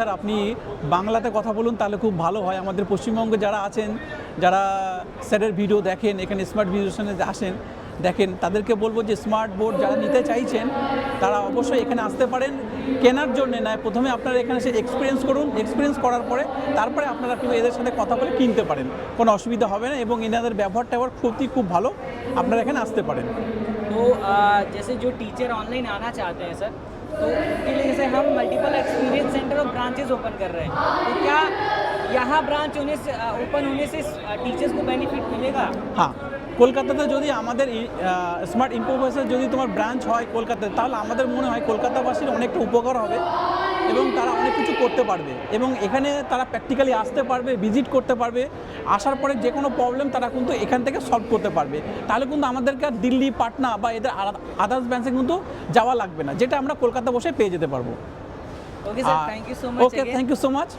Sir আপনি বাংলাতে কথা বলুন তাহলে খুব ভালো হয়। আমাদের পশ্চিমবঙ্গে যারা আছেন, যারা স্যারের ভিডিও দেখেন, এখানে স্মার্ট ভিডিওশনে আসেন দেখেন, তাদেরকে বলবো যে স্মার্ট বোর্ড যারা নিতে চাইছেন তারা অবশ্যই এখানে আসতে পারেন। কেনার জন্য নয়, প্রথমে আপনারা এখানে এসে এক্সপিরিয়েন্স করুন। এক্সপিরিয়েন্স করার পরে তারপরে আপনারা একটু এদের সাথে কথা বলে কিনতে পারেন, কোনো অসুবিধা হবে না। এবং এনাদের ব্যবহার খুব ভালো, আপনারা এখানে আসতে পারেন। तो जैसे जो टीचर ऑनलाइन आना चाहते हैं सर, तो उनके लिए जैसे हम मल्टीपल एक्सपीरियंस सेंटर और ब्रांचेस ओपन कर रहे हैं, तो क्या यहाँ ब्रांच होने से ओपन होने से टीचर्स को बेनिफिट मिलेगा? হ্যাঁ, কলকাতাতে যদি আমাদের স্মার্ট ইম্প্রোভাইজার যদি তোমার ব্রাঞ্চ হয় কলকাতায়, তাহলে আমাদের মনে হয় কলকাতাবাসীর অনেকটা উপকার হবে এবং তারা অনেক কিছু করতে পারবে। এবং এখানে তারা প্র্যাকটিক্যালি আসতে পারবে, ভিজিট করতে পারবে। আসার পরে যে কোনো প্রবলেম তারা কিন্তু এখান থেকে সলভ করতে পারবে। তাহলে কিন্তু আমাদেরকে আর দিল্লি, পাটনা বা এদের আদার্স ব্রাঞ্চে কিন্তু যাওয়া লাগবে না, যেটা আমরা কলকাতা বসে পেয়ে যেতে পারবো। Okay sir, thank you so much. Okay, thank you so much.